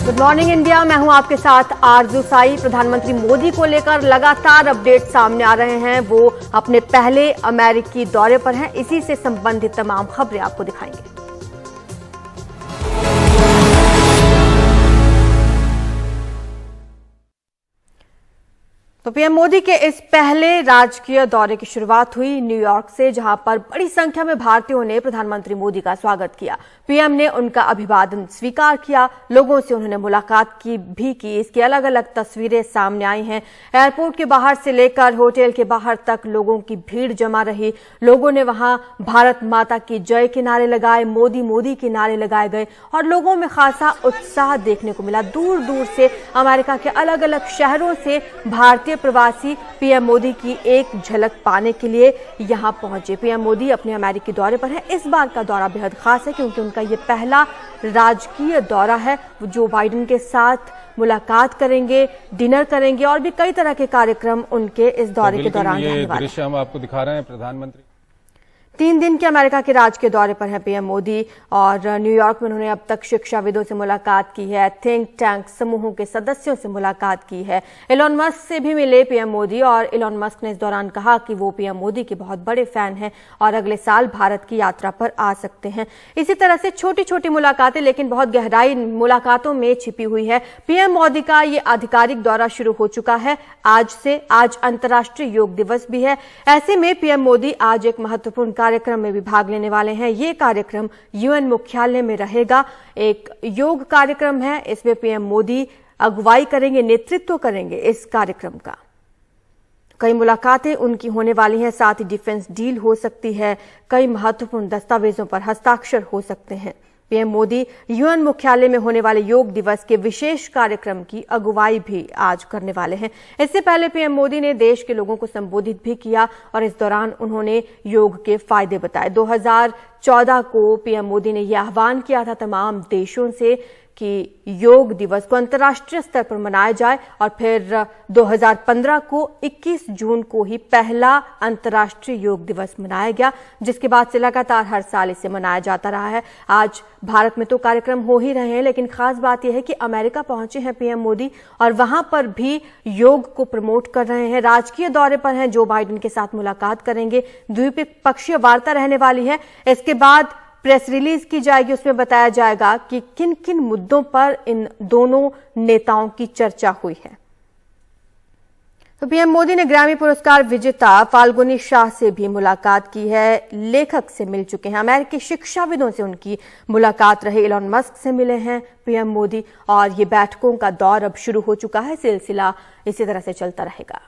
Good morning India, मैं हूं आपके साथ आरजू साई। प्रधानमंत्री मोदी को लेकर लगातार अपडेट सामने आ रहे हैं। वो अपने पहले अमेरिकी दौरे पर हैं। इसी से संबंधित तमाम खबरें आपको दिखाएंगे। तो पीएम मोदी के इस पहले राजकीय दौरे की शुरुआत हुई न्यूयॉर्क से, जहां पर बड़ी संख्या में भारतीयों ने प्रधानमंत्री मोदी का स्वागत किया। पीएम ने उनका अभिवादन स्वीकार किया, लोगों से उन्होंने मुलाकात भी की। इसकी अलग अलग तस्वीरें सामने आई हैं। एयरपोर्ट के बाहर से लेकर होटल के बाहर तक लोगों की भीड़ जमा रही। लोगों ने वहां भारत माता की जय के नारे लगाए, मोदी मोदी के नारे लगाए गए और लोगों में खासा उत्साह देखने को मिला। दूर दूर से अमेरिका के अलग अलग शहरों से भारतीय प्रवासी पीएम मोदी की एक झलक पाने के लिए यहां पहुंचे। पीएम मोदी अपने अमेरिकी दौरे पर हैं। इस बार का दौरा बेहद खास है क्योंकि उनका ये पहला राजकीय दौरा है। जो बाइडेन के साथ मुलाकात करेंगे, डिनर करेंगे और भी कई तरह के कार्यक्रम उनके इस दौरे के दौरान रहने वाले हैं। दृश्य हम आपको दिखा रहे हैं। प्रधानमंत्री 3 दिन के अमेरिका के राजकीय दौरे पर हैं पीएम मोदी और न्यूयॉर्क में उन्होंने अब तक शिक्षाविदों से मुलाकात की है, थिंक टैंक समूहों के सदस्यों से मुलाकात की है। इलॉन मस्क से भी मिले पीएम मोदी और इलॉन मस्क ने इस दौरान कहा कि वो पीएम मोदी के बहुत बड़े फैन हैं और अगले साल भारत की यात्रा पर आ सकते हैं। इसी तरह से छोटी छोटी मुलाकातें लेकिन बहुत गहराई मुलाकातों में छिपी हुई है। पीएम मोदी का ये आधिकारिक दौरा शुरू हो चुका है आज अंतर्राष्ट्रीय योग दिवस भी है। ऐसे में पीएम मोदी आज एक महत्वपूर्ण कार्यक्रम में भी भाग लेने वाले हैं। ये कार्यक्रम यूएन मुख्यालय में रहेगा। एक योग कार्यक्रम है। इसमें पीएम मोदी अगुवाई करेंगे, नेतृत्व करेंगे इस कार्यक्रम का। कई मुलाकातें उनकी होने वाली हैं। साथ ही डिफेंस डील हो सकती है। कई महत्वपूर्ण दस्तावेजों पर हस्ताक्षर हो सकते हैं। पीएम मोदी यूएन मुख्यालय में होने वाले योग दिवस के विशेष कार्यक्रम की अगुवाई भी आज करने वाले हैं। इससे पहले पीएम मोदी ने देश के लोगों को संबोधित भी किया और इस दौरान उन्होंने योग के फायदे बताए। 2014 को पीएम मोदी ने यह आह्वान किया था तमाम देशों से कि योग दिवस को अंतर्राष्ट्रीय स्तर पर मनाया जाए और फिर 2015 को 21 जून को ही पहला अंतर्राष्ट्रीय योग दिवस मनाया गया, जिसके बाद से लगातार हर साल इसे मनाया जाता रहा है। आज भारत में तो कार्यक्रम हो ही रहे हैं, लेकिन खास बात यह है कि अमेरिका पहुंचे हैं पीएम मोदी और वहां पर भी योग को प्रमोट कर रहे हैं। राजकीय दौरे पर हैं, जो बाइडेन के साथ मुलाकात करेंगे, द्विपक्षीय वार्ता रहने वाली है। इसके बाद प्रेस रिलीज की जाएगी, उसमें बताया जाएगा कि किन किन मुद्दों पर इन दोनों नेताओं की चर्चा हुई है। तो पीएम मोदी ने ग्रैमी पुरस्कार विजेता फाल्गुनी शाह से भी मुलाकात की है, लेखक से मिल चुके हैं। अमेरिकी शिक्षाविदों से उनकी मुलाकात रही। इलॉन मस्क से मिले हैं पीएम मोदी और ये बैठकों का दौर अब शुरू हो चुका है। सिलसिला इसी तरह से चलता रहेगा।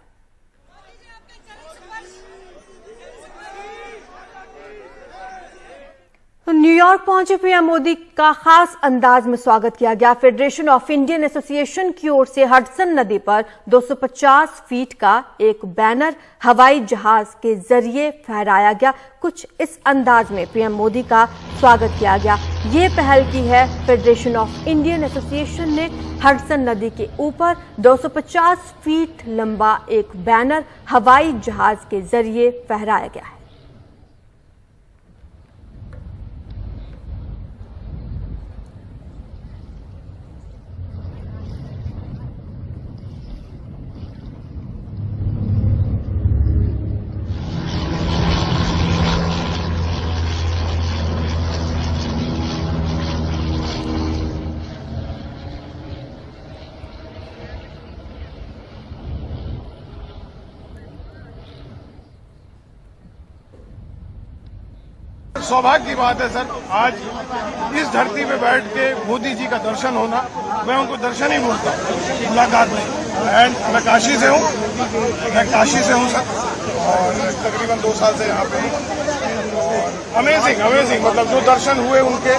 तो न्यूयॉर्क पहुंचे पीएम मोदी का खास अंदाज में स्वागत किया गया। फेडरेशन ऑफ इंडियन एसोसिएशन की ओर से हडसन नदी पर 250 फीट का एक बैनर हवाई जहाज के जरिए फहराया गया। कुछ इस अंदाज में पीएम मोदी का स्वागत किया गया। ये पहल की है फेडरेशन ऑफ इंडियन एसोसिएशन ने। हडसन नदी के ऊपर 250 फीट लंबा एक बैनर हवाई जहाज के जरिए फहराया गया है। सौभाग्य की बात है सर, आज इस धरती पे बैठ के मोदी जी का दर्शन होना, मैं उनको दर्शन ही बोलता हूँ, मुलाकात नहीं। एंड मैं काशी से हूँ सर और तकरीबन 2 साल से यहाँ पे हूँ। अमेजिंग मतलब जो दर्शन हुए उनके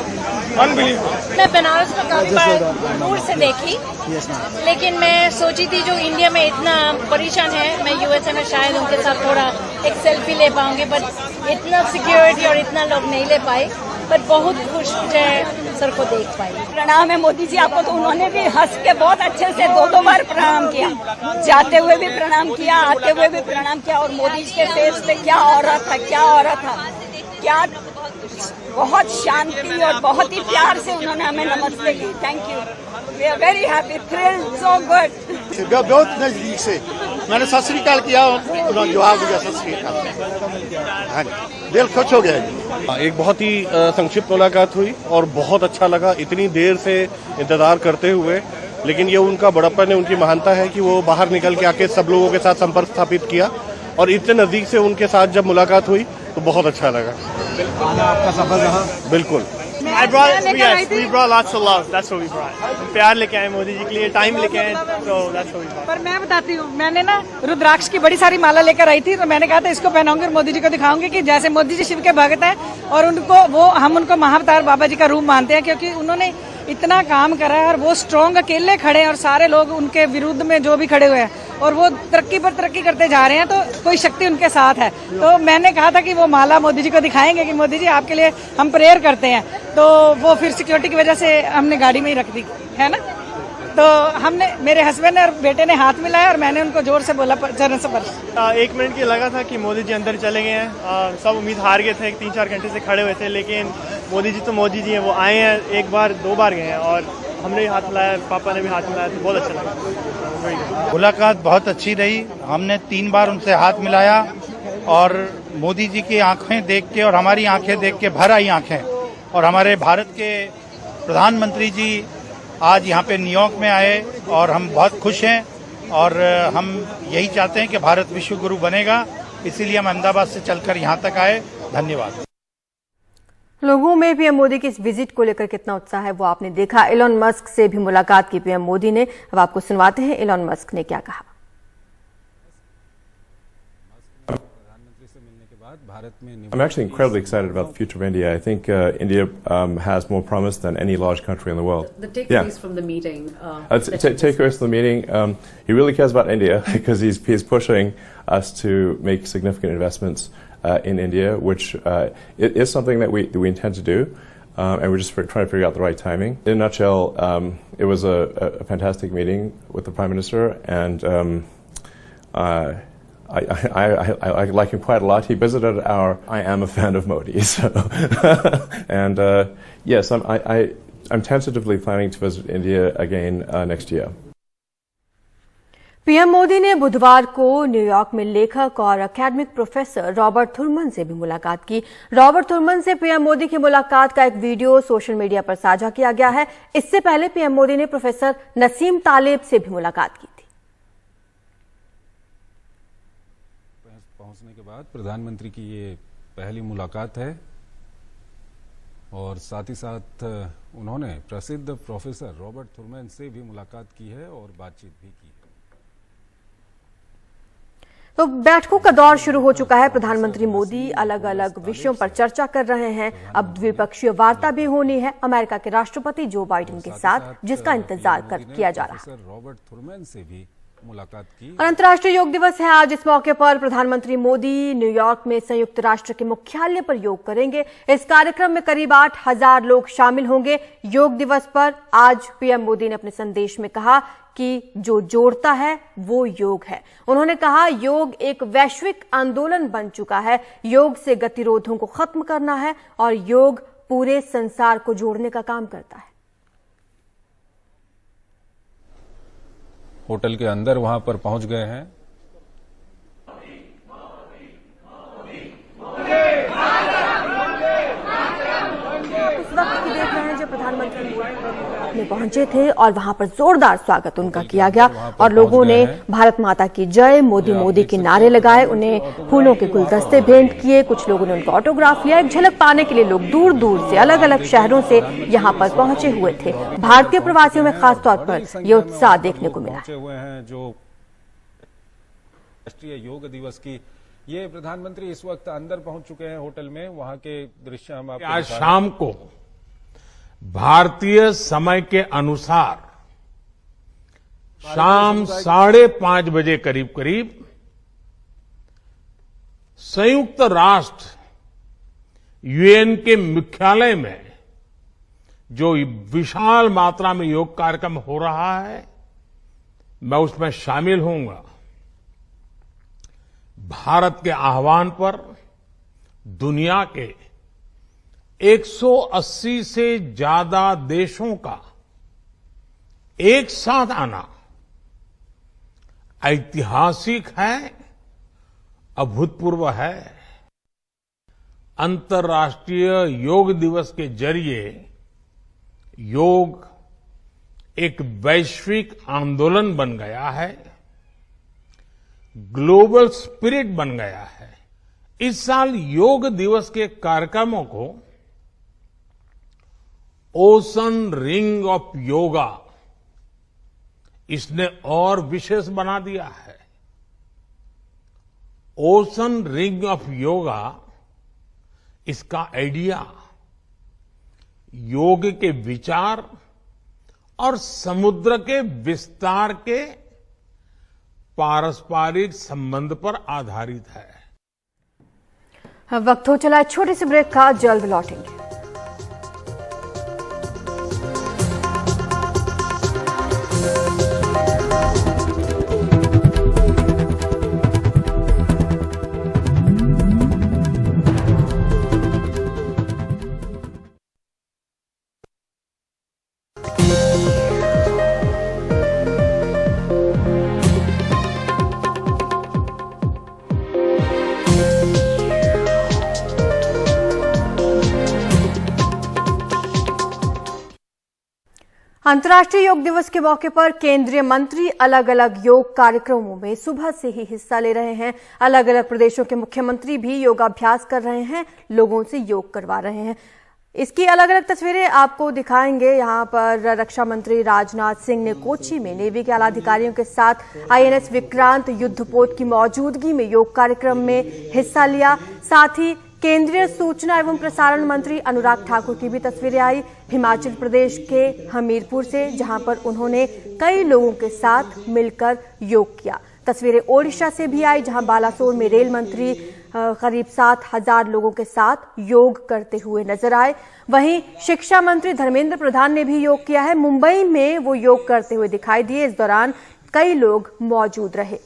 अनबिलीवेबल। मैं बनारस में काफी दूर से देखी, लेकिन मैं सोची थी जो इंडिया में इतना परेशान है, मैं यूएसए में शायद उनके साथ थोड़ा एक सेल्फी ले पाऊंगी, बट इतना सिक्योरिटी और इतना लोग नहीं ले पाए। पर बहुत खुश सर को देख पाई। प्रणाम है मोदी जी आपको। तो उन्होंने भी हंस के बहुत अच्छे से 2 बार प्रणाम किया, जाते हुए भी प्रणाम किया, आते हुए भी प्रणाम किया। और मोदी जी के फेस पे क्या हो रहा था, क्या बहुत शांति और बहुत ही प्यार से उन्होंने हमें नमस्ते की। Thank you, we are very happy, thrilled, so good. बहुत नजदीक से मैंने सत श्री अकाल किया, उन्होंने जवाब दिया सत श्री अकाल। हाँ जी, दिल खुश हो गया। एक बहुत ही संक्षिप्त मुलाकात हुई और बहुत अच्छा लगा, इतनी देर से इंतजार करते हुए। लेकिन ये उनका बड़प्पन है, उनकी महानता है कि वो बाहर निकल के आके सब लोगों के साथ संपर्क स्थापित किया और इतने नजदीक से उनके साथ जब मुलाकात हुई तो बहुत अच्छा लगा। आपका सफर रहा? बिल्कुल। we brought lots of love. That's what we brought. हम प्यार लेके आए मोदी जी के लिए, टाइम लेके आए, so that's what we brought. पर मैं बताती हूँ, मैंने ना रुद्राक्ष की बड़ी सारी माला लेकर आई थी, तो मैंने कहा था इसको पहनाऊंगी और मोदी जी को दिखाऊंगी कि जैसे मोदी जी शिव के भक्त हैं और हम उनको महाअवतार बाबा जी का रूप मानते हैं, क्योंकि उन्होंने इतना काम करा है और वो स्ट्रॉन्ग अकेले खड़े हैं और सारे लोग उनके विरुद्ध में जो भी खड़े हुए हैं और वो तरक्की पर तरक्की करते जा रहे हैं, तो कोई शक्ति उनके साथ है। तो मैंने कहा था कि वो माला मोदी जी को दिखाएंगे कि मोदी जी आपके लिए हम प्रेयर करते हैं, तो वो फिर सिक्योरिटी की वजह से हमने गाड़ी में ही रख दी है ना। तो हमने, मेरे हस्बैंड और बेटे ने हाथ मिलाया और मैंने उनको जोर से बोला चरण स्पर्श। 1 मिनट की लगा था कि मोदी जी अंदर चले गए हैं, सब उम्मीद हार गए थे, 3-4 घंटे से खड़े हुए थे, लेकिन मोदी जी तो मोदी जी हैं, वो आए हैं, 1 बार 2 बार गए हैं और हमने भी हाथ मिलाया, पापा ने भी हाथ मिलाया, तो बहुत अच्छा लगा। मुलाकात बहुत अच्छी रही, हमने 3 बार उनसे हाथ मिलाया और मोदी जी की आंखें देख के और हमारी आंखें देख के भर आई आंखें। और हमारे भारत के प्रधानमंत्री जी आज यहाँ पे न्यूयॉर्क में आए और हम बहुत खुश हैं और हम यही चाहते हैं कि भारत विश्व गुरु बनेगा, इसीलिए हम अहमदाबाद से चलकर यहाँ तक आए। धन्यवाद। लोगों में पीएम मोदी की इस विजिट को लेकर कितना उत्साह है वो आपने देखा। एलोन मस्क से भी मुलाकात की पीएम मोदी ने। अब आपको सुनवाते हैं एलोन मस्क ने क्या कहा। I'm actually incredibly excited about the future of India. I think India has more promise than any large country in the world. The takeaways from the meeting. Takeaways from the meeting. He really cares about India because he's pushing us to make significant investments in India, which it is something that we intend to do, and we're just trying to figure out the right timing. In a nutshell, it was a fantastic meeting with the Prime Minister, and I like him quite a lot. He visited I am a fan of Modi, so and yes, I'm tentatively planning to visit India again next year. PM Modi ने बुधवार को New York में लेखक और academic professor Robert Thurman से भी मुलाकात की। रॉबर्ट थुरमन से पीएम मोदी की मुलाकात का एक वीडियो सोशल मीडिया पर साझा किया गया है। इससे पहले पीएम मोदी ने प्रोफेसर नसीम तालेब से भी मुलाकात की थी। पहुंचने के बाद प्रधानमंत्री की ये पहली मुलाकात है और साथ ही साथ उन्होंने प्रसिद्ध प्रोफेसर रॉबर्ट थुरमन से भी मुलाकात की है और बातचीत भी की है। तो बैठकों का दौर शुरू हो चुका है। प्रधानमंत्री मोदी अलग अलग विषयों पर चर्चा कर रहे हैं। अब द्विपक्षीय वार्ता भी होनी है अमेरिका के राष्ट्रपति जो बाइडेन के साथ, जिसका इंतजार किया जा रहा है। रॉबर्ट थुरमन से भी मुलाकात की। अंतर्राष्ट्रीय योग दिवस है आज। इस मौके पर प्रधानमंत्री मोदी न्यूयॉर्क में संयुक्त राष्ट्र के मुख्यालय पर योग करेंगे। इस कार्यक्रम में करीब 8,000 लोग शामिल होंगे। योग दिवस पर आज पीएम मोदी ने अपने संदेश में कहा कि जो जोड़ता है वो योग है। उन्होंने कहा योग एक वैश्विक आंदोलन बन चुका है। योग से गतिरोधों को खत्म करना है और योग पूरे संसार को जोड़ने का काम करता है। होटल के अंदर वहां पर पहुंच गए हैं। उस वक्त की देख रहे हैं जब प्रधानमंत्री में पहुंचे थे और वहां पर जोरदार स्वागत उनका किया गया और लोगों ने भारत माता की जय, मोदी मोदी के नारे लगाए, उन्हें फूलों के गुलदस्ते भेंट किए। कुछ लोगों ने उनका ऑटोग्राफ लिया। एक झलक पाने के लिए लोग दूर दूर से, अलग अलग शहरों से यहां पर पहुंचे हुए थे। भारतीय प्रवासियों में खासतौर पर यह उत्साह देखने को मिला। पहुंचे हुए हैं जो राष्ट्रीय योग दिवस की, ये प्रधानमंत्री इस वक्त अंदर पहुंच चुके हैं होटल में। वहां के दृश्य हम आपको आज शाम को भारतीय समय के अनुसार शाम 5:30 बजे करीब संयुक्त राष्ट्र यूएन के मुख्यालय में जो विशाल मात्रा में योग कार्यक्रम हो रहा है, मैं उसमें शामिल होऊंगा। भारत के आह्वान पर दुनिया के 180 से ज्यादा देशों का एक साथ आना ऐतिहासिक है, अभूतपूर्व है। अंतर्राष्ट्रीय योग दिवस के जरिए योग एक वैश्विक आंदोलन बन गया है, ग्लोबल स्पिरिट बन गया है। इस साल योग दिवस के कार्यक्रमों को ओशन रिंग ऑफ योगा इसने और विशेष बना दिया है। ओशन रिंग ऑफ योगा, इसका आइडिया योग के विचार और समुद्र के विस्तार के पारस्परिक संबंध पर आधारित है। वक्त हो चला छोटे से ब्रेक का, जल्द लौटेंगे। अंतर्राष्ट्रीय योग दिवस के मौके पर केंद्रीय मंत्री अलग अलग योग कार्यक्रमों में सुबह से ही हिस्सा ले रहे हैं। अलग अलग प्रदेशों के मुख्यमंत्री भी योगाभ्यास कर रहे हैं, लोगों से योग करवा रहे हैं। इसकी अलग अलग तस्वीरें आपको दिखाएंगे। यहां पर रक्षा मंत्री राजनाथ सिंह ने कोच्चि में नेवी के आला अधिकारियों के साथ आईएनएस विक्रांत युद्धपोत की मौजूदगी में योग कार्यक्रम में हिस्सा लिया। साथ ही केंद्रीय सूचना एवं प्रसारण मंत्री अनुराग ठाकुर की भी तस्वीरें आई हिमाचल प्रदेश के हमीरपुर से, जहां पर उन्होंने कई लोगों के साथ मिलकर योग किया। तस्वीरें ओडिशा से भी आई, जहां बालासोर में रेल मंत्री करीब 7,000 लोगों के साथ योग करते हुए नजर आए। वहीं शिक्षा मंत्री धर्मेंद्र प्रधान ने भी योग किया है। मुंबई में वो योग करते हुए दिखाई दिए। इस दौरान कई लोग मौजूद रहे।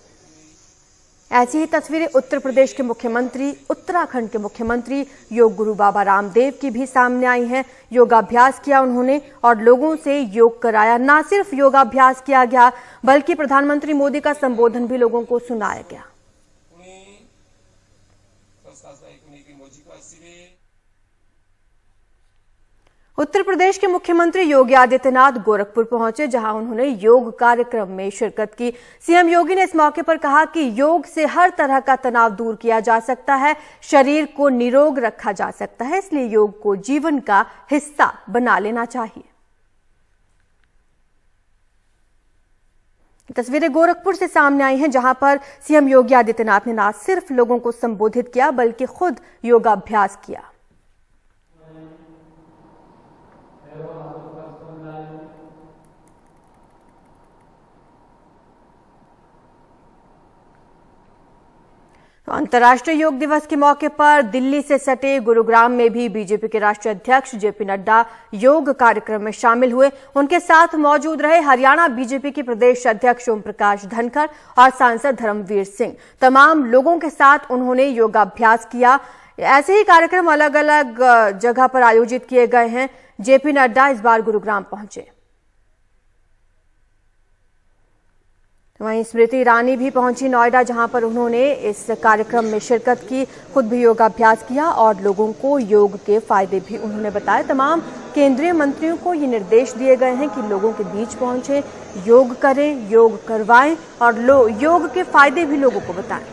ऐसी ही तस्वीरें उत्तर प्रदेश के मुख्यमंत्री, उत्तराखंड के मुख्यमंत्री योग गुरु बाबा रामदेव की भी सामने आई हैं। योगाभ्यास किया उन्होंने और लोगों से योग कराया। न सिर्फ योगाभ्यास किया गया, बल्कि प्रधानमंत्री मोदी का संबोधन भी लोगों को सुनाया गया। उत्तर प्रदेश के मुख्यमंत्री योगी आदित्यनाथ गोरखपुर पहुंचे, जहां उन्होंने योग कार्यक्रम में शिरकत की। सीएम योगी ने इस मौके पर कहा कि योग से हर तरह का तनाव दूर किया जा सकता है, शरीर को निरोग रखा जा सकता है, इसलिए योग को जीवन का हिस्सा बना लेना चाहिए। तस्वीरें गोरखपुर से सामने आई हैं, जहां पर सीएम योगी आदित्यनाथ ने न सिर्फ लोगों को संबोधित किया, बल्कि खुद योगाभ्यास किया। अंतर्राष्ट्रीय योग दिवस के मौके पर दिल्ली से सटे गुरुग्राम में भी बीजेपी के राष्ट्रीय अध्यक्ष जेपी नड्डा योग कार्यक्रम में शामिल हुए। उनके साथ मौजूद रहे हरियाणा बीजेपी के प्रदेश अध्यक्ष ओम प्रकाश धनखड़ और सांसद धर्मवीर सिंह। तमाम लोगों के साथ उन्होंने योगाभ्यास किया। ऐसे ही कार्यक्रम अलग अलग जगह पर आयोजित किए गए हैं। जेपी नड्डा इस बार गुरुग्राम पहुंचे। वहीं स्मृति ईरानी भी पहुंची नोएडा, जहां पर उन्होंने इस कार्यक्रम में शिरकत की, खुद भी योगाभ्यास किया और लोगों को योग के फायदे भी उन्होंने बताए। तमाम केंद्रीय मंत्रियों को ये निर्देश दिए गए हैं कि लोगों के बीच पहुंचे, योग करें, योग करवाएं और योग के फायदे भी लोगों को बताएं।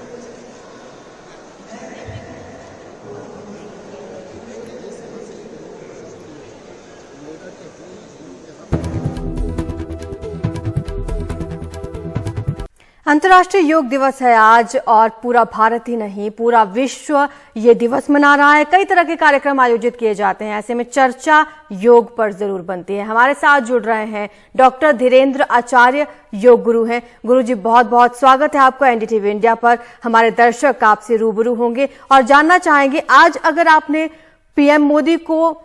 अंतर्राष्ट्रीय योग दिवस है आज और पूरा भारत ही नहीं, पूरा विश्व ये दिवस मना रहा है। कई तरह के कार्यक्रम आयोजित किए जाते हैं। ऐसे में चर्चा योग पर जरूर बनती है। हमारे साथ जुड़ रहे हैं डॉक्टर धीरेन्द्र आचार्य, योग गुरु हैं। गुरु जी, बहुत बहुत स्वागत है आपको एनडीटीवी इंडिया पर। हमारे दर्शक आपसे रूबरू होंगे और जानना चाहेंगे, आज अगर आपने पीएम मोदी को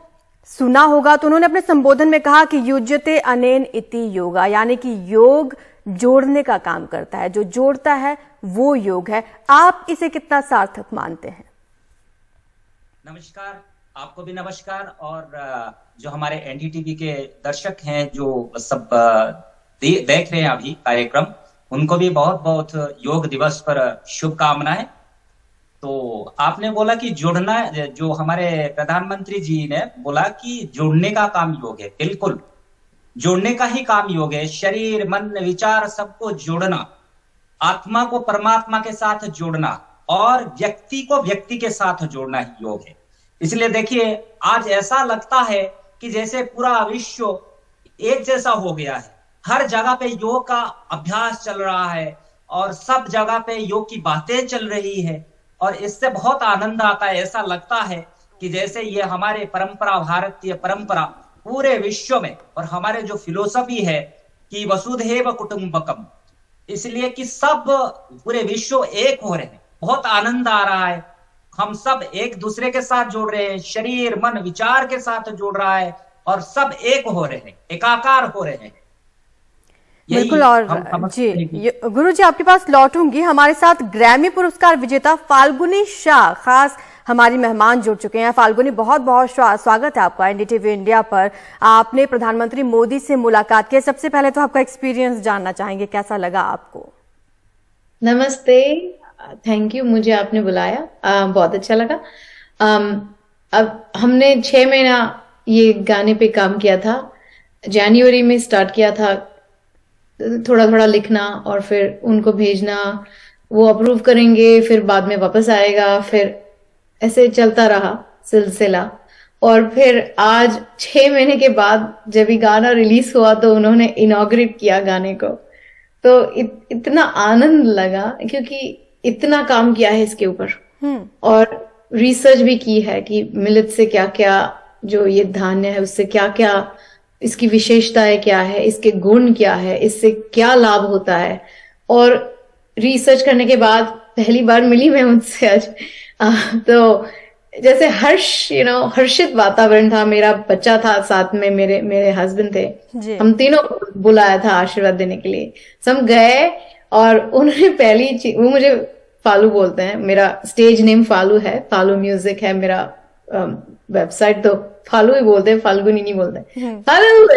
सुना होगा तो उन्होंने अपने संबोधन में कहा कि युज्यते अनेन इति योगा, यानी कि योग जोड़ने का काम करता है, जो जोड़ता है वो योग है। आप इसे कितना सार्थक मानते हैं? नमस्कार, आपको भी नमस्कार, और जो हमारे एनडीटीवी के दर्शक हैं जो सब देख रहे हैं अभी कार्यक्रम, उनको भी बहुत बहुत योग दिवस पर शुभकामनाएं। तो आपने बोला कि जुड़ना, जो हमारे प्रधानमंत्री जी ने बोला कि जुड़ने का काम योग है, बिल्कुल जुड़ने का ही काम योग है। शरीर, मन, विचार सबको जोड़ना, आत्मा को परमात्मा के साथ जोड़ना और व्यक्ति को व्यक्ति के साथ जोड़ना ही योग है। इसलिए देखिए, आज ऐसा लगता है कि जैसे पूरा विश्व एक जैसा हो गया है। हर जगह पे योग का अभ्यास चल रहा है और सब जगह पे योग की बातें चल रही है, और इससे बहुत आनंद आता है। ऐसा लगता है कि जैसे ये हमारे परंपरा, भारतीय परंपरा पूरे विश्व में, और हमारे जो फिलोसफी है कि वसुधैव कुटुंबकम, इसलिए कि सब पूरे विश्व एक हो रहे हैं। बहुत आनंद आ रहा है, हम सब एक दूसरे के साथ जुड़ रहे हैं, शरीर, मन, विचार के साथ जुड़ रहा है और सब एक हो रहे हैं, एकाकार हो रहे हैं। बिल्कुल। और जी गुरु जी, आपके पास लौटूंगी। हमारे साथ ग्रैमी पुरस्कार विजेता फाल्गुनी शाह खास हमारी मेहमान जुड़ चुके हैं। फाल्गुनी, बहुत बहुत स्वागत है आपका एनडीटीवी इंडिया पर। आपने प्रधानमंत्री मोदी से मुलाकात की। सबसे पहले तो आपका एक्सपीरियंस जानना चाहेंगे, कैसा लगा आपको? नमस्ते, थैंक यू, मुझे आपने बुलाया, बहुत अच्छा लगा। अब हमने 6 महीना ये गाने पे काम किया था। जनवरी में स्टार्ट किया था, थोड़ा थोड़ा लिखना और फिर उनको भेजना, वो अप्रूव करेंगे, फिर बाद में वापस आएगा, फिर ऐसे चलता रहा सिलसिला। और फिर आज 6 महीने के बाद जब ये गाना रिलीज हुआ तो उन्होंने इनॉग्रेट किया गाने को, तो इतना आनंद लगा, क्योंकि इतना काम किया है इसके ऊपर और रिसर्च भी की है कि मिलेट से क्या क्या, जो ये धान्य है उससे क्या क्या, इसकी विशेषताएं क्या है, इसके गुण क्या है, इससे क्या लाभ होता है। और रिसर्च करने के बाद पहली बार मिली मैं उनसे आज, तो जैसे हर्षित वातावरण था। मेरा बच्चा था साथ में, मेरे हस्बैंड थे, हम तीनों बुलाया था आशीर्वाद देने के लिए। सब गए और उन्होंने पहली चीज, वो मुझे फालू बोलते हैं, मेरा स्टेज नेम फालू है, फालू म्यूजिक है मेरा वेबसाइट, तो फालू ही बोलते हैं, फाल्गुनी नहीं बोलते, फालू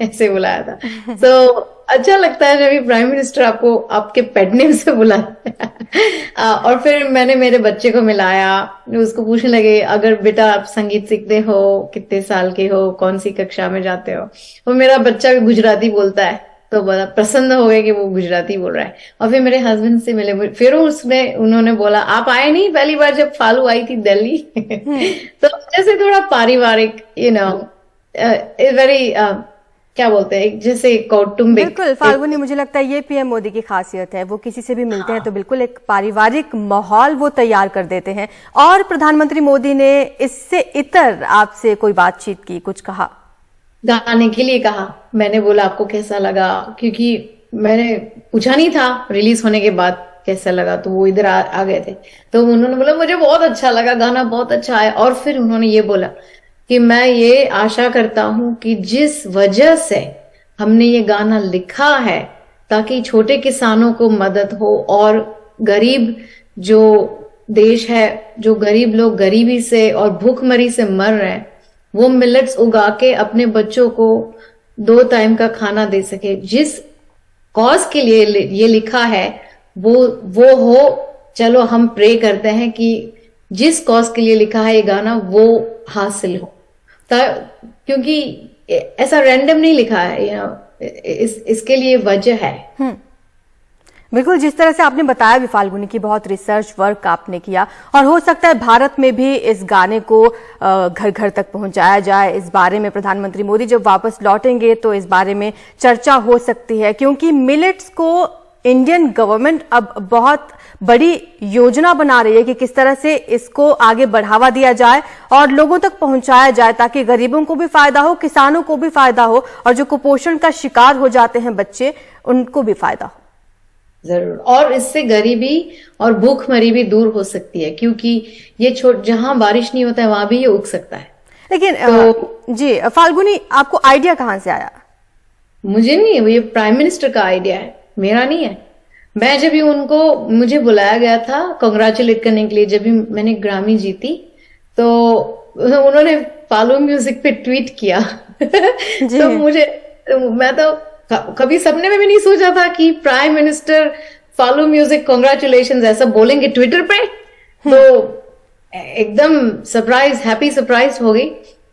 ऐसे बुलाया था। तो अच्छा लगता है जब प्राइम मिनिस्टर आपको आपके पेट नेम से बुलाया। और फिर मैंने मेरे बच्चे को मिलाया, उसको पूछने लगे, अगर बेटा आप संगीत सीखते हो, कितने साल के हो, कौन सी कक्षा में जाते हो। वो मेरा बच्चा भी गुजराती बोलता है, तो बड़ा प्रसन्न हो गए कि वो गुजराती बोल रहा है। और फिर मेरे हस्बैंड से मिले, फिर उन्होंने बोला, आप आए नहीं पहली बार जब फालू आई थी दिल्ली। तो जैसे थोड़ा पारिवारिक, वेरी क्या बोलते हैं, जैसे कौटुंबिक। बिल्कुल फाल्गुनी, मुझे लगता है ये पीएम मोदी की खासियत है, वो किसी से भी मिलते हैं तो बिल्कुल एक पारिवारिक माहौल वो तैयार कर देते हैं। और प्रधानमंत्री मोदी ने इससे इतर आपसे कोई बातचीत की, कुछ कहा? गाने के लिए कहा, मैंने बोला आपको कैसा लगा, क्योंकि मैंने पूछा नहीं था रिलीज होने के बाद कैसा लगा, तो वो इधर आ गए थे, तो उन्होंने बोला मुझे बहुत अच्छा लगा, गाना बहुत अच्छा है। और फिर उन्होंने ये बोला कि मैं ये आशा करता हूं कि जिस वजह से हमने ये गाना लिखा है, ताकि छोटे किसानों को मदद हो और गरीब जो देश है, जो गरीब लोग गरीबी से और भूखमरी से मर रहे हैं, वो मिलेट्स उगा के अपने बच्चों को 2 टाइम का खाना दे सके। जिस कॉज के लिए ये लिखा है वो हो। चलो हम प्रे करते हैं कि जिस कॉज के लिए लिखा है ये गाना वो हासिल हो, क्योंकि ऐसा रैंडम नहीं लिखा है, इसके लिए वजह है। बिल्कुल, जिस तरह से आपने बताया भी फाल्गुनी की बहुत रिसर्च वर्क आपने किया, और हो सकता है भारत में भी इस गाने को घर घर तक पहुंचाया जाए। इस बारे में प्रधानमंत्री मोदी जब वापस लौटेंगे तो इस बारे में चर्चा हो सकती है, क्योंकि मिलेट्स को इंडियन गवर्नमेंट अब बहुत बड़ी योजना बना रही है कि किस तरह से इसको आगे बढ़ावा दिया जाए और लोगों तक पहुंचाया जाए, ताकि गरीबों को भी फायदा हो, किसानों को भी फायदा हो, और जो कुपोषण का शिकार हो जाते हैं बच्चे, उनको भी फायदा हो। जरूर, और इससे गरीबी और भूखमरी भी दूर हो सकती है, क्योंकि ये जहां बारिश नहीं होता है वहां भी ये उग सकता है। लेकिन जी फाल्गुनी, आपको आइडिया कहां से आया? मुझे नहीं, ये प्राइम मिनिस्टर का आइडिया है, मेरा नहीं है। मैं जब भी मुझे बुलाया गया था कांग्रेचुलेट करने के लिए, जब भी मैंने ग्रामी जीती, तो उन्होंने फॉलो म्यूजिक पे ट्वीट किया तो मैं तो कभी सपने में भी नहीं सोचा था कि prime minister follow music congratulations ऐसा बोलेंगे ट्विटर पे। तो एकदम हैप्पी सरप्राइज हो गई।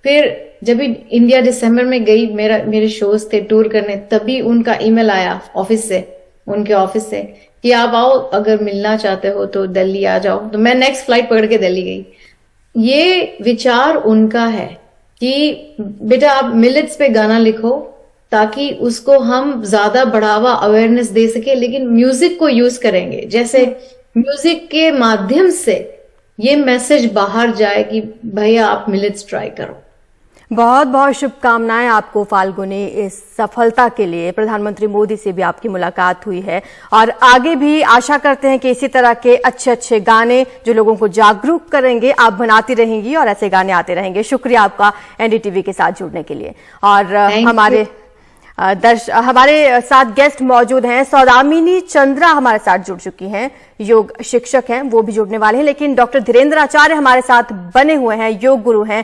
फिर जब भी इंडिया दिसंबर में गई, मेरे शोज थे टूर करने, तभी उनका ईमेल आया उनके ऑफिस से कि आप आओ, अगर मिलना चाहते हो तो दिल्ली आ जाओ। तो मैं नेक्स्ट फ्लाइट पकड़ के दिल्ली गई। ये विचार उनका है कि बेटा आप मिलेट्स पे गाना लिखो ताकि उसको हम ज्यादा बढ़ावा अवेयरनेस दे सके, लेकिन म्यूजिक को यूज करेंगे, जैसे म्यूजिक के माध्यम से ये मैसेज बाहर जाए कि भैया आप मिलेट्स ट्राई करो। बहुत बहुत शुभकामनाएं आपको फाल्गुनी इस सफलता के लिए। प्रधानमंत्री मोदी से भी आपकी मुलाकात हुई है और आगे भी आशा करते हैं कि इसी तरह के अच्छे अच्छे गाने जो लोगों को जागरूक करेंगे आप बनाती रहेंगी और ऐसे गाने आते रहेंगे। शुक्रिया आपका एनडीटीवी के साथ जुड़ने के लिए। और हमारे साथ गेस्ट मौजूद हैं। सौदामिनी चंद्रा हमारे साथ जुड़ चुकी हैं, योग शिक्षक हैं, वो भी जुड़ने वाले हैं। लेकिन डॉक्टर धीरेन्द्र आचार्य हमारे साथ बने हुए हैं, योग गुरु हैं।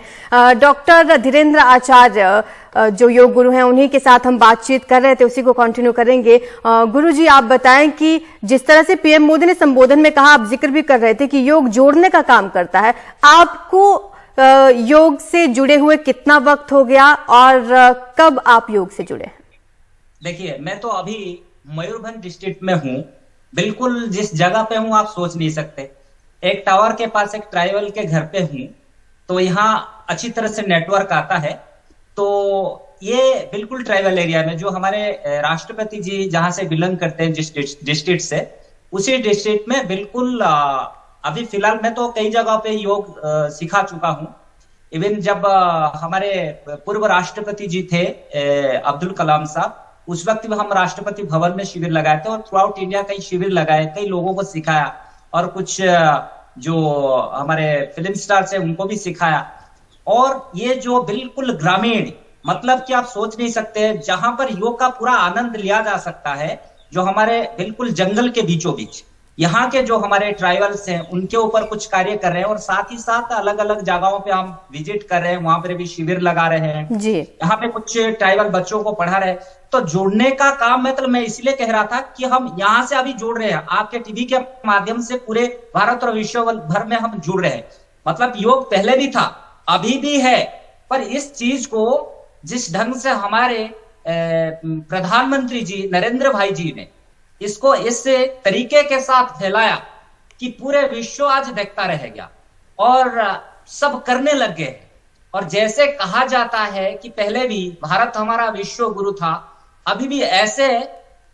डॉक्टर धीरेन्द्र आचार्य जो योग गुरु हैं, उन्हीं के साथ हम बातचीत कर रहे थे, उसी को कंटिन्यू करेंगे। गुरु जी, आप बताएं कि जिस तरह से पीएम मोदी ने संबोधन में कहा, आप जिक्र भी कर रहे थे कि योग जोड़ने का काम करता है, आपको योग से जुड़े हुए कितना वक्त हो गया और कब आप योग से जुड़े? देखिए, मैं तो अभी मयूरभंज डिस्ट्रिक्ट में हूँ। बिल्कुल जिस जगह पे हूँ आप सोच नहीं सकते। एक टावर के पास एक ट्राइबल के घर पे हूँ, तो यहाँ अच्छी तरह से नेटवर्क आता है। तो ये बिल्कुल ट्राइबल एरिया में जो हमारे राष्ट्रपति जी जहां से बिलोंग करते हैं, जिस डिस्ट्रिक्ट से, उसी डिस्ट्रिक्ट में बिल्कुल अभी फिलहाल मैं तो कई जगह पे योग सिखा चुका हूँ। इवन जब हमारे पूर्व राष्ट्रपति जी थे अब्दुल कलाम साहब, उस वक्त भी हम राष्ट्रपति भवन में शिविर लगाए थे और थ्रू आउट इंडिया कई शिविर लगाए, कई लोगों को सिखाया और कुछ जो हमारे फिल्म स्टार्स हैं उनको भी सिखाया। और ये जो बिल्कुल ग्रामीण, मतलब कि आप सोच नहीं सकते, जहां पर योग का पूरा आनंद लिया जा सकता है, जो हमारे बिल्कुल जंगल के बीचों बीच यहाँ के जो हमारे ट्राइबल्स हैं उनके ऊपर कुछ कार्य कर रहे हैं और साथ ही साथ अलग अलग जगहों पे हम विजिट कर रहे हैं, वहां पर भी शिविर लगा रहे हैं जी। यहाँ पे कुछ ट्राइबल बच्चों को पढ़ा रहे हैं। तो जुड़ने का काम मतलब मैं इसलिए कह रहा था कि हम यहाँ से अभी जुड़ रहे हैं, आपके टीवी के माध्यम से पूरे भारत और विश्व भर में हम जुड़ रहे हैं। मतलब योग पहले भी था, अभी भी है, पर इस चीज को जिस ढंग से हमारे प्रधानमंत्री जी नरेंद्र भाई जी ने इसको इस तरीके के साथ फैलाया कि पूरे विश्व आज देखता रह गया और सब करने लग गए। और जैसे कहा जाता है कि पहले भी भारत हमारा विश्व गुरु था, अभी भी ऐसे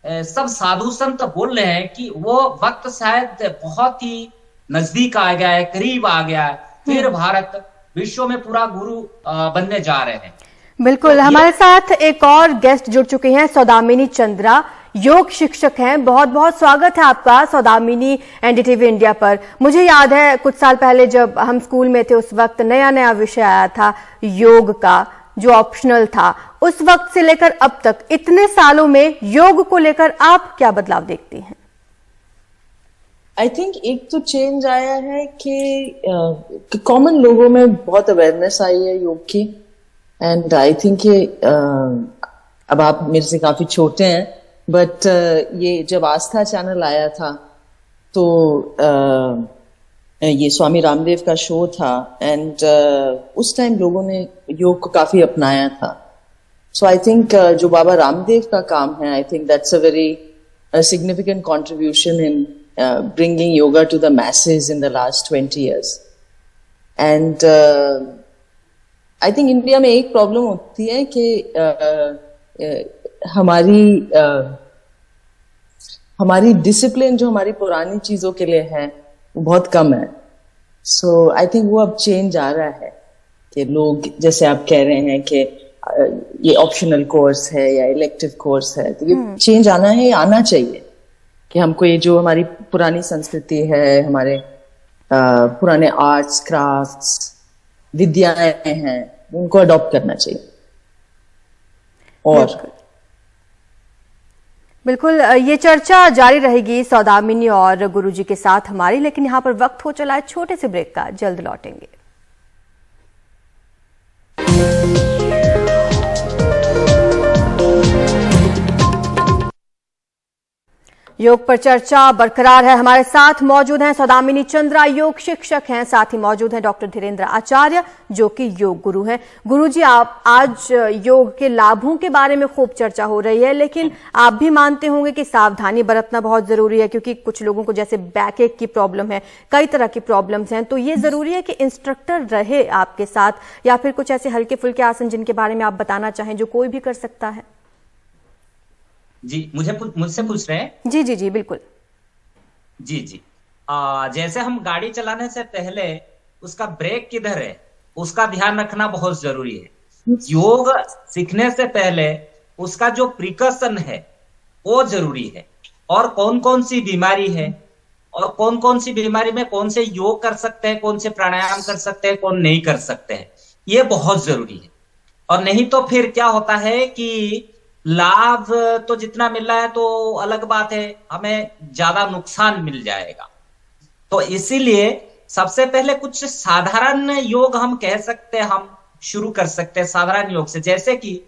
सब साधु संत बोल रहे हैं कि वो वक्त शायद बहुत ही नजदीक आ गया है, करीब आ गया है, फिर भारत विश्व में पूरा गुरु बनने जा रहे हैं। बिल्कुल। हमारे साथ एक और गेस्ट जुड़ चुके हैं, सौदामिनी चंद्रा, योग शिक्षक हैं। बहुत बहुत स्वागत है आपका सौदामिनी एनडीटीवी इंडिया पर। मुझे याद है कुछ साल पहले जब हम स्कूल में थे, उस वक्त नया नया विषय आया था योग का, जो ऑप्शनल था। उस वक्त से लेकर अब तक इतने सालों में योग को लेकर आप क्या बदलाव देखती हैं? आई थिंक एक तो चेंज आया है कि कॉमन लोगों में बहुत अवेयरनेस आई है योग की। एंड आई थिंक ये अब आप मेरे से काफी छोटे हैं, बट ये जब आस्था चैनल आया था तो ये स्वामी रामदेव का शो था एंड उस टाइम लोगों ने योग को काफी अपनाया था। सो आई थिंक जो बाबा रामदेव का काम है, I think that's a very significant contribution in bringing yoga to the masses in the last 20 years. And I think India में एक प्रॉब्लम होती है कि हमारी डिसिप्लिन जो हमारी पुरानी चीजों के लिए है वो बहुत कम है। सो आई थिंक वो अब चेंज आ रहा है कि लोग, जैसे आप कह रहे हैं कि ये ऑप्शनल कोर्स है या इलेक्टिव कोर्स है, तो ये चेंज आना है, आना चाहिए कि हमको ये जो हमारी पुरानी संस्कृति है, हमारे पुराने आर्ट्स क्राफ्ट्स विद्याएं हैं, उनको अडॉप्ट करना चाहिए। और बिल्कुल ये चर्चा जारी रहेगी सौदामिनी और गुरुजी के साथ हमारी, लेकिन यहाँ पर वक्त हो चला है छोटे से ब्रेक का, जल्द लौटेंगे। योग पर चर्चा बरकरार है। हमारे साथ मौजूद हैं सौदामिनी चंद्रा, योग शिक्षक हैं। साथ ही मौजूद हैं डॉक्टर धीरेन्द्र आचार्य, जो कि योग गुरु हैं। गुरुजी, आप आज योग के लाभों के बारे में खूब चर्चा हो रही है, लेकिन आप भी मानते होंगे कि सावधानी बरतना बहुत जरूरी है, क्योंकि कुछ लोगों को जैसे बैक एक की प्रॉब्लम है, कई तरह की प्रॉब्लम्स हैं, तो ये जरूरी है कि इंस्ट्रक्टर रहे आपके साथ, या फिर कुछ ऐसे हल्के फुल्के आसन जिनके बारे में आप बताना चाहें जो कोई भी कर सकता है। जी, मुझसे पूछ रहे हैं? जी जी जी, बिल्कुल। जी जी। जैसे हम गाड़ी चलाने से पहले उसका ब्रेक किधर है उसका ध्यान रखना बहुत जरूरी है। योग सीखने से पहले उसका जो प्रिकॉशन है वो जरूरी है, और कौन कौन सी बीमारी है और कौन कौन सी बीमारी में कौन से योग कर सकते हैं, कौन से प्राणायाम कर सकते हैं, कौन नहीं कर सकते हैं, ये बहुत जरूरी है। और नहीं तो फिर क्या होता है कि लाभ तो जितना मिल रहा है तो अलग बात है, हमें ज्यादा नुकसान मिल जाएगा। तो इसीलिए सबसे पहले कुछ साधारण योग हम कह सकते हैं, हम शुरू कर सकते हैं साधारण योग से, जैसे कि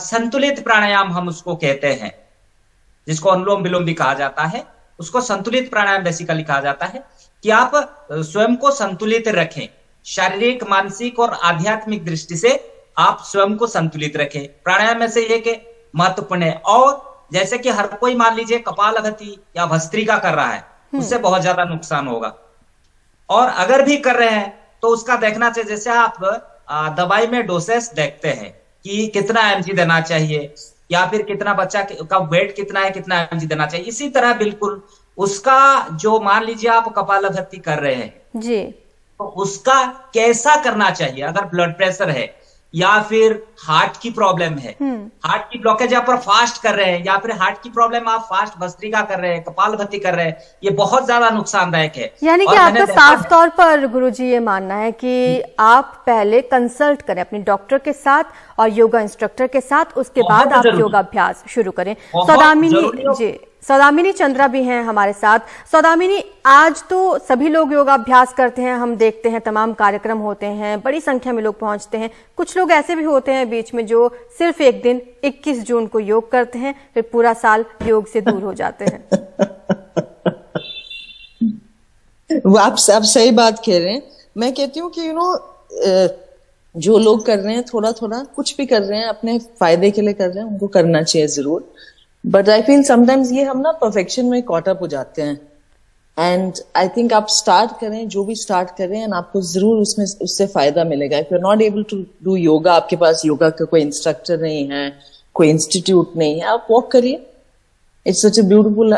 संतुलित प्राणायाम हम उसको कहते हैं, जिसको अनुलोम विलोम भी कहा जाता है। उसको संतुलित प्राणायाम बेसिकली कहा जाता है कि आप स्वयं को संतुलित रखें, शारीरिक, मानसिक और आध्यात्मिक दृष्टि से आप स्वयं को संतुलित रखें। प्राणायाम में से एक महत्वपूर्ण है। और जैसे कि हर कोई मान लीजिए कपालभाति या भस्त्रिका कर रहा है, उससे बहुत ज्यादा नुकसान होगा। और अगर भी कर रहे हैं तो उसका देखना चाहिए, जैसे आप दवाई में डोसेस देखते हैं कि कितना एमजी देना चाहिए, या फिर कितना बच्चा का वेट कितना है, कितना एमजी देना चाहिए। इसी तरह बिल्कुल उसका जो मान लीजिए आप कपालभाति कर रहे हैं जी, तो उसका कैसा करना चाहिए। अगर ब्लड प्रेशर है या फिर हार्ट की प्रॉब्लम है, हार्ट की ब्लॉकेज आप फास्ट कर रहे हैं, या फिर हार्ट की प्रॉब्लम आप फास्ट भस्त्रिका कर रहे हैं, कपालभाति कर रहे हैं, ये बहुत ज्यादा नुकसानदायक है। यानी कि आपका साफ तौर पर गुरुजी ये मानना है कि आप पहले कंसल्ट करें अपने डॉक्टर के साथ और योगा इंस्ट्रक्टर के साथ, उसके बाद आप योगाभ्यास शुरू करें। सौदामिनी चंद्रा भी हैं हमारे साथ। सौदामिनी, आज तो सभी लोग योगाभ्यास करते हैं, हम देखते हैं तमाम कार्यक्रम होते हैं, बड़ी संख्या में लोग पहुंचते हैं। कुछ लोग ऐसे भी होते हैं बीच में जो सिर्फ एक दिन 21 जून को योग करते हैं, फिर पूरा साल योग से दूर हो जाते हैं। वो आप सही बात कह रहे हैं। मैं कहती हूँ कि जो लोग कर रहे हैं, थोड़ा थोड़ा कुछ भी कर रहे हैं, अपने फायदे के लिए कर रहे हैं, उनको करना चाहिए जरूर। बट आई फील समटाइम्स ये हम ना परफेक्शन में कॉट अप हो जाते हैं। एंड आई थिंक आप स्टार्ट करें, जो भी स्टार्ट करें, एंड आपको जरूर उससे फायदा मिलेगा। If you are not able to do yoga, आपके पास योगा का कोई इंस्ट्रक्टर नहीं है, कोई इंस्टीट्यूट नहीं है, आप वॉक करिए। It's such a beautiful,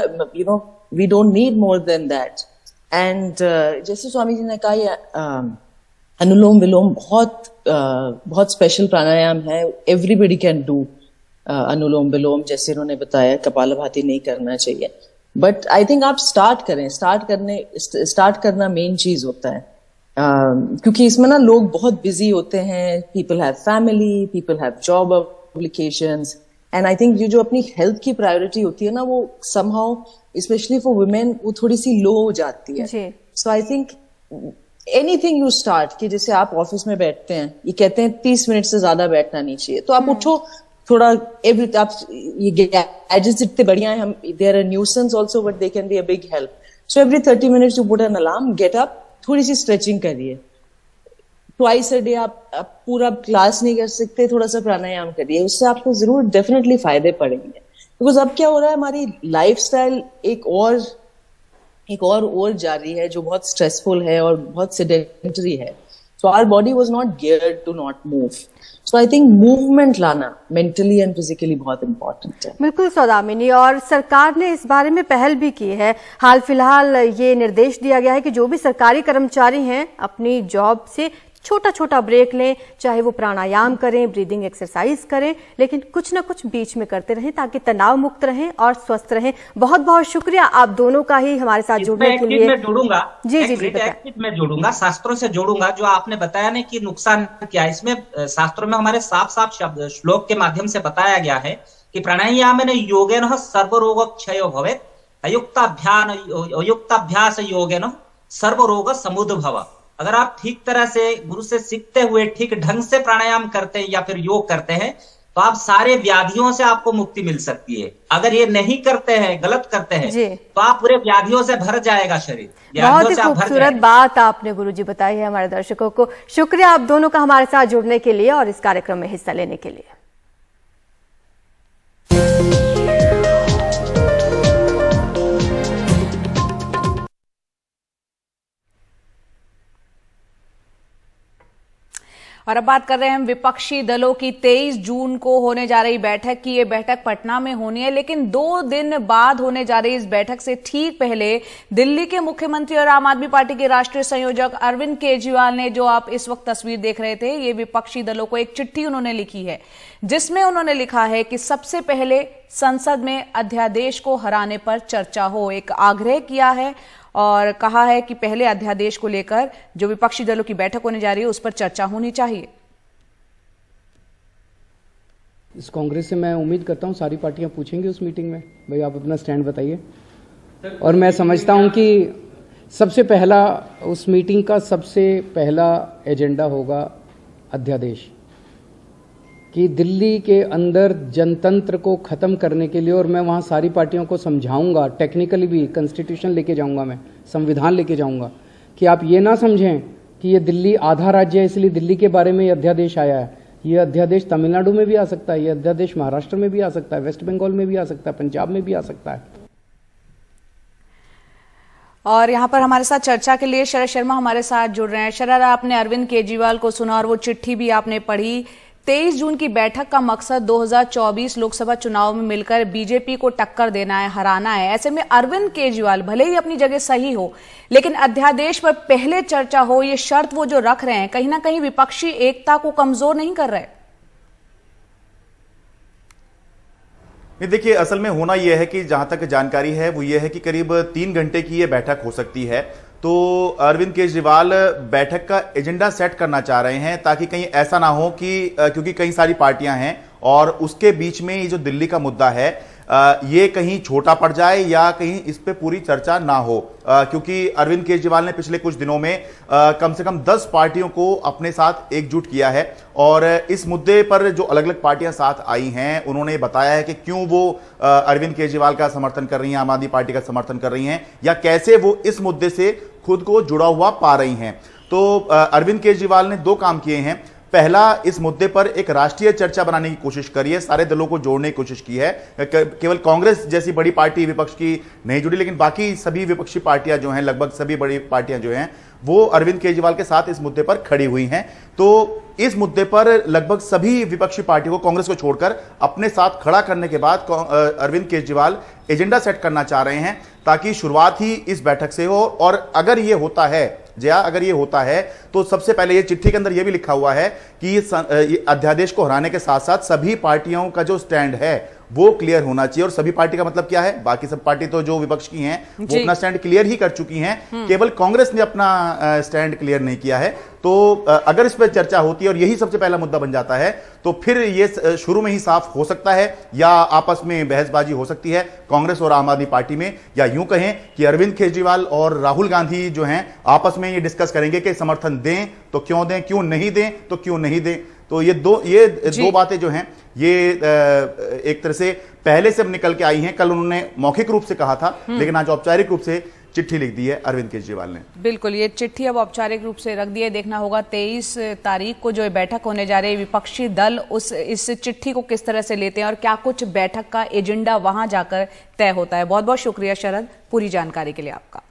we don't need more than that. And जैसे स्वामी जी ने कहा, ये अनुलोम विलोम बहुत स्पेशल प्राणायाम है। एवरीबडी कैन डू अनुलोम विलोम, जैसे उन्होंने बताया, कपालभाति नहीं करना चाहिए। बट आई थिंक आप स्टार्ट करना मेन चीज होता है। क्योंकि इसमें ना लोग बहुत बिजी होते हैं, people have family, people have job obligations, and I think जो अपनी हेल्थ की प्रायोरिटी होती है ना, वो समहाउ स्पेशली फॉर वुमेन वो थोड़ी सी लो हो जाती है। So I think anything you start, कि जैसे आप ऑफिस में बैठते हैं, ये कहते हैं 30 मिनट से ज्यादा बैठना नहीं चाहिए, तो आप उठो थोड़ा। आप ये गैजेट्स इतने बढ़िया हैं, हम there are nuisance also, but they can be a big help. So every 30 minutes you put an alarm, get up, थोड़ी सी स्ट्रेचिंग करिए। ट्वाइस अ डे आप पूरा क्लास नहीं कर सकते, थोड़ा सा प्राणायाम करिए, उससे आपको जरूर डेफिनेटली फायदे पड़ेंगे। बिकॉज अब क्या हो रहा है, हमारी लाइफस्टाइल एक और जा रही है, जो बहुत स्ट्रेसफुल है और बहुत सेडेंटरी है। So our body was not geared to not move. So I think movement लाना मेंटली एंड फिजिकली बहुत इंपॉर्टेंट है। बिल्कुल सौदामिनी, और सरकार ने इस बारे में पहल भी की है। हाल फिलहाल ये निर्देश दिया गया है कि जो भी सरकारी कर्मचारी हैं अपनी जॉब से छोटा छोटा ब्रेक लें, चाहे वो प्राणायाम करें, ब्रीदिंग एक्सरसाइज करें, लेकिन कुछ ना कुछ बीच में करते रहें ताकि तनाव मुक्त रहें और स्वस्थ रहें। बहुत बहुत शुक्रिया आप दोनों का ही हमारे साथ जुड़ने के लिए। मैं जोड़ूंगा, जी मैं जोड़ूंगा, शास्त्रों से जोड़ूंगा। जो आपने बताया ना कि नुकसान क्या है, इसमें शास्त्रों में हमारे साफ साफ शब्द श्लोक के माध्यम से बताया गया है कि प्राणायामेन योगेन सर्वरोग क्षय भवेत्, अयुक्ताभ्यास योगेन सर्वरोग समुद्भव। अगर आप ठीक तरह से गुरु से सीखते हुए ठीक ढंग से प्राणायाम करते हैं या फिर योग करते हैं तो आप सारे व्याधियों से आपको मुक्ति मिल सकती है। अगर ये नहीं करते हैं, गलत करते हैं, तो आप पूरे व्याधियों से भर जाएगा शरीर। बहुत ही खूबसूरत बात आपने गुरुजी बताई है हमारे दर्शकों को। शुक्रिया आप दोनों का हमारे साथ जुड़ने के लिए और इस कार्यक्रम में हिस्सा लेने के लिए। और अब बात कर रहे हैं हम विपक्षी दलों की 23 जून को होने जा रही बैठक की। ये बैठक पटना में होनी है, लेकिन 2 दिन बाद होने जा रही इस बैठक से ठीक पहले दिल्ली के मुख्यमंत्री और आम आदमी पार्टी के राष्ट्रीय संयोजक अरविंद केजरीवाल ने, जो आप इस वक्त तस्वीर देख रहे थे, ये विपक्षी दलों को एक चिट्ठी उन्होंने लिखी है, जिसमें उन्होंने लिखा है कि सबसे पहले संसद में अध्यादेश को हराने पर चर्चा हो। एक आग्रह किया है और कहा है कि पहले अध्यादेश को लेकर जो विपक्षी दलों की बैठक होने जा रही है उस पर चर्चा होनी चाहिए। इस कांग्रेस से मैं उम्मीद करता हूं सारी पार्टियां पूछेंगी उस मीटिंग में, भाई आप अपना स्टैंड बताइए। और मैं समझता हूं कि सबसे पहला उस मीटिंग का सबसे पहला एजेंडा होगा अध्यादेश, कि दिल्ली के अंदर जनतंत्र को खत्म करने के लिए, और मैं वहां सारी पार्टियों को समझाऊंगा, टेक्निकली भी कॉन्स्टिट्यूशन लेके जाऊंगा, मैं संविधान लेके जाऊंगा, कि आप ये ना समझें कि ये दिल्ली आधा राज्य है इसलिए दिल्ली के बारे में ये अध्यादेश आया है। ये अध्यादेश तमिलनाडु में भी आ सकता है, ये अध्यादेश महाराष्ट्र में भी आ सकता है, वेस्ट बंगाल में भी आ सकता है, पंजाब में भी आ सकता है। और यहाँ पर हमारे साथ चर्चा के लिए शरद शर्मा हमारे साथ जुड़ रहे हैं। शरद, आपने अरविंद केजरीवाल को सुना और वो चिट्ठी भी आपने पढ़ी। 23 जून की बैठक का मकसद 2024 लोकसभा चुनाव में मिलकर बीजेपी को टक्कर देना है, हराना है। ऐसे में अरविंद केजरीवाल भले ही अपनी जगह सही हो, लेकिन अध्यादेश पर पहले चर्चा हो, ये शर्त वो जो रख रहे हैं, कहीं ना कहीं विपक्षी एकता को कमजोर नहीं कर रहे? नहीं, देखिए असल में होना यह है कि जहां तक जानकारी है वो ये है कि करीब 3 घंटे की ये बैठक हो सकती है। तो अरविंद केजरीवाल बैठक का एजेंडा सेट करना चाह रहे हैं ताकि कहीं ऐसा ना हो कि क्योंकि कई सारी पार्टियां हैं और उसके बीच में ये जो दिल्ली का मुद्दा है ये कहीं छोटा पड़ जाए या कहीं इस पे पूरी चर्चा ना हो, क्योंकि अरविंद केजरीवाल ने पिछले कुछ दिनों में कम से कम 10 पार्टियों को अपने साथ एकजुट किया है और इस मुद्दे पर जो अलग अलग पार्टियां साथ आई हैं उन्होंने बताया है कि क्यों वो अरविंद केजरीवाल का समर्थन कर रही हैं, आम आदमी पार्टी का समर्थन कर रही हैं या कैसे वो इस मुद्दे से खुद को जुड़ा हुआ पा रही हैं। तो अरविंद केजरीवाल ने 2 काम किए हैं। पहला, इस मुद्दे पर एक राष्ट्रीय चर्चा बनाने की कोशिश करी है, सारे दलों को जोड़ने की कोशिश की है। केवल कांग्रेस जैसी बड़ी पार्टी विपक्ष की नहीं जुड़ी, लेकिन बाकी सभी विपक्षी पार्टियां जो हैं, लगभग सभी बड़ी पार्टियां जो हैं, वो अरविंद केजरीवाल के साथ इस मुद्दे पर खड़ी हुई हैं। तो इस मुद्दे पर लगभग सभी विपक्षी पार्टियों को, कांग्रेस को छोड़कर, अपने साथ खड़ा करने के बाद अरविंद केजरीवाल एजेंडा सेट करना चाह रहे हैं ताकि शुरुआत ही इस बैठक से हो। और अगर ये होता है जया, अगर ये होता है तो सबसे पहले ये चिट्ठी के अंदर ये भी लिखा हुआ है कि ये अध्यादेश को हराने के साथ साथ सभी पार्टियों का जो स्टैंड है वो क्लियर होना चाहिए। और सभी पार्टी का मतलब क्या है? बाकी सब पार्टी तो जो विपक्ष की हैं वो अपना स्टैंड क्लियर ही कर चुकी हैं, केवल कांग्रेस ने अपना स्टैंड क्लियर नहीं किया है। तो अगर इस पर चर्चा होती है और यही सबसे पहला मुद्दा बन जाता है तो फिर ये शुरू में ही साफ हो सकता है या आपस में बहसबाजी हो सकती है कांग्रेस और आम आदमी पार्टी में, या यूं कहें कि अरविंद केजरीवाल और राहुल गांधी जो हैं आपस में ये डिस्कस करेंगे कि समर्थन दें तो क्यों दें, क्यों नहीं दें तो क्यों नहीं दें। तो ये दो बातें जो हैं ये एक तरह से पहले से निकल के आई हैं। कल उन्होंने मौखिक रूप से कहा था, लेकिन आज औपचारिक रूप से चिट्ठी लिख दी है अरविंद केजरीवाल ने। बिल्कुल, ये चिट्ठी अब औपचारिक रूप से रख दी है। देखना होगा 23 तारीख को जो बैठक होने जा रही है, विपक्षी दल इस चिट्ठी को किस तरह से लेते हैं और क्या कुछ बैठक का एजेंडा वहां जाकर तय होता है। बहुत बहुत शुक्रिया शरद, पूरी जानकारी के लिए आपका।